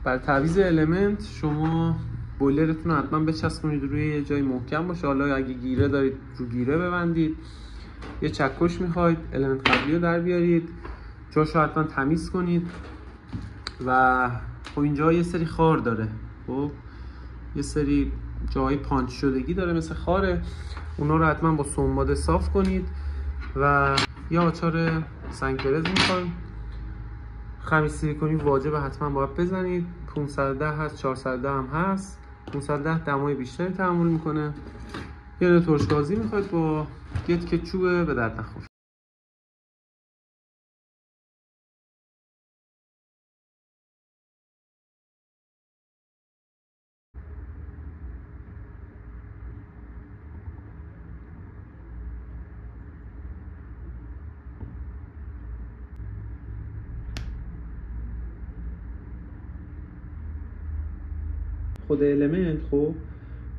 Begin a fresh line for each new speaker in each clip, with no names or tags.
برای تعویض المنت شما بویلرتون رو حتما بچسبونید روی یه جای محکم باشه. حالا اگه گیره دارید رو گیره ببندید. یه چکش میخواید المنت قبلی رو در بیارید، جاش رو حتما تمیز کنید. و خب اینجا یه سری خار داره، خب یه سری جای پانچ شدگی داره مثل خاره، اونا رو حتما با سنباده صاف کنید. و یه آچار سنکرز میخوایم، خمیس سیلیکونی واجبه حتما باید بزنید. 510 هست، 410 هم هست. 510 دمای بیشتری تحمل میکنه. یه ترشگازی میخواید با گت که چوبه به درد نخور. خود المنت خب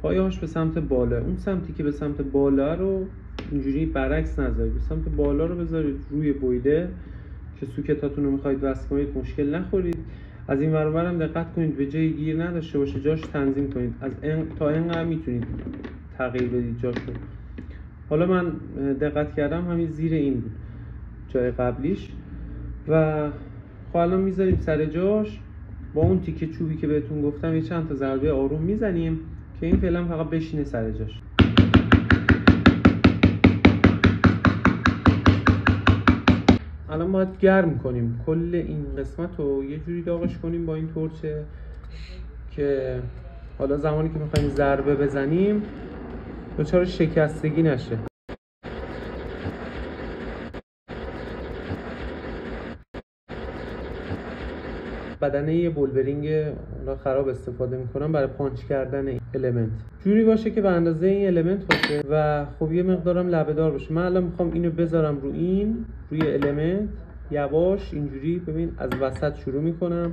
پایه‌هاش به سمت بالا، اون سمتی که به سمت بالا رو اینجوری برعکس نذارید، به سمت بالا رو بذارید روی بویلر که سوکتاتون رو میخواید وصل کنید مشکل نخورید. از این ور و هم دقت کنید به جای گیر نداشته باشه، جاش تنظیم کنید. از تا اینقدر میتونید تغییر بدید جاشو. حالا من دقت کردم همین زیر این بود جای قبلیش. و خب الان میذاریم سر جاش. با اون تیکه چوبی که بهتون گفتم یه چند تا ضربه آروم میزنیم که این فعلا فقط بشینه سر جاش. الان باید گرم کنیم کل این قسمت رو، یه جوری داغش کنیم با این تورچه که حالا زمانی که میخوایم ضربه بزنیم دچار شکستگی نشه. بدنه یه بولبرینگ خراب استفاده میکنم برای پانچ کردن این المنت، جوری باشه که به اندازه این المنت باشه و خب یه مقدارم لبه دار باشه. من الان میخوام اینو بذارم روی المنت، یواش اینجوری ببین از وسط شروع میکنم،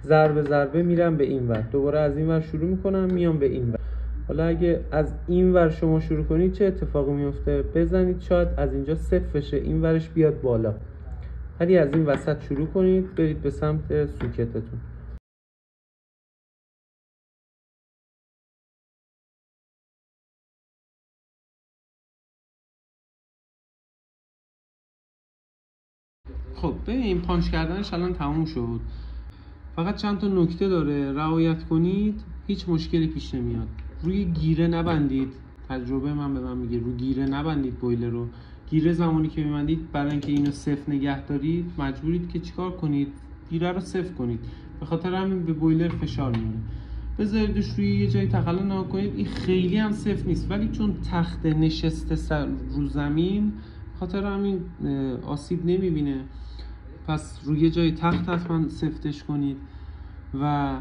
ضربه میرم به این ور، دوباره از این ور شروع میکنم میام به این ور. حالا اگه از این ور شما شروع کنید چه اتفاقی میفته؟ بزنید شاید از اینجا صفر بشه، این ورش بیاد بالا. ولی از این وسط شروع کنید برید به سمت سوکتتون. خب ببین پانچ کردنش الان تموم شد. فقط چند تا نکته داره رعایت کنید، هیچ مشکلی پیش نمیاد. روی گیره نبندید، تجربه من به من میگه رو گیره نبندید بویلر رو. گیره زمانی که میبندید برای اینکه اینو صفر نگه دارید مجبورید که چیکار کنید؟ گیره رو صفر کنید. به خاطر همین به بویلر فشار میاره. بذاریدش روی یه جای تخلا نگاه کنید. این خیلی هم صفر نیست ولی چون تخت نشسته رو زمین خاطر همین آسیب نمیبینه. پس روی یه جای تخت حتما سفتش کنید و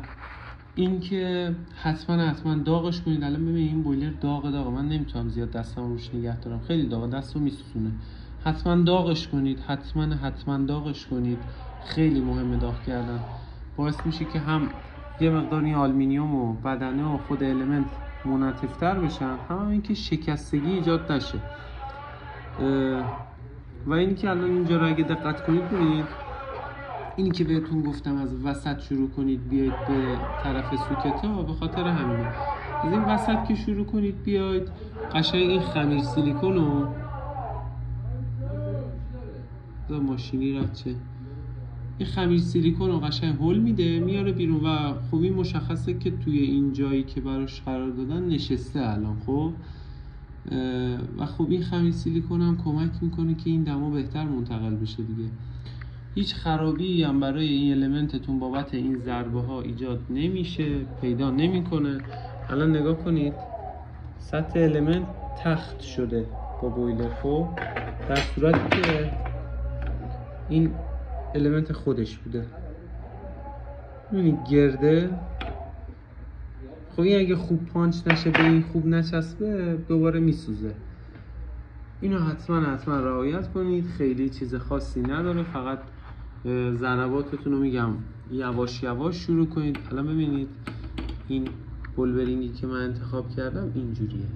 اینکه حتما داغش کنید. الان ببین این بویلر داغ من نمیتونم زیاد دستم روش نگه دارم، خیلی داغه، دستو میسوزونه. حتما داغش کنید، حتما داغش کنید. خیلی مهمه داغ کردن، باعث میشه که هم یه مقدار این آلومینیوم و بدنه و خود المنت منعطف‌تر بشن، هم اینکه شکستگی ایجاد نشه. و اینی که الان اینجا رو اگه دقت کنید ببینید اینی که بهتون گفتم از وسط شروع کنید بیاید به طرف سوکتا، به خاطر همینه. از این وسط که شروع کنید بیاید قشنگ این خمیر سیلیکون رو ماشینی رفته، این خمیر سیلیکون رو قشنگ هول میده میاره بیرون و خوبی مشخصه که توی این جایی که براش قرار دادن نشسته الان. خب و خب این خمیر سیلیکون هم کمک میکنه که این دما بهتر منتقل بشه دیگه. هیچ خرابی هم برای این المنتتون بابت این ضربه ها ایجاد نمیشه، پیدا نمیکنه. الان نگاه کنید سطح المنت تخت شده با بویلر، خب در صورتی که این المنت خودش بوده. ببینید گرده. خب این اگه خوب پانچ نشه به این خوب نچسبه دوباره میسوزه. اینو حتما رعایت کنید. خیلی چیز خاصی نداره، فقط ضرباتتون رو میگم یواش شروع کنید. الان ببینید این بولبرینگی که من انتخاب کردم اینجوریه،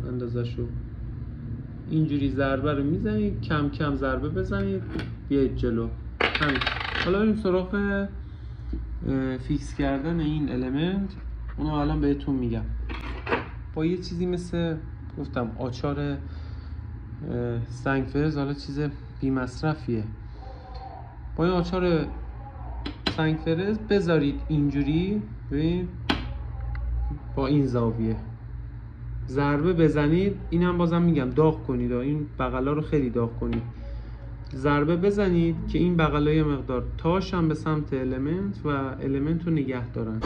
اندازه‌شو اینجوری ضربه رو میزنید، کم کم ضربه بزنید بیاید جلو. همین. حالا بریم سراغ فیکس کردن این المنت اونو الان بهتون میگم. با یه چیزی مثل گفتم آچار سنگ فرز، حالا چیز بی مصرفیه، با این آچار سنگ فرز بذارید اینجوری با این زاویه ضربه بزنید. اینم بازم میگم داغ کنید، این بغلا رو خیلی داغ کنید، ضربه بزنید که این بغلا یه مقدار تاش هم به سمت المنت و المنت رو نگه دارن.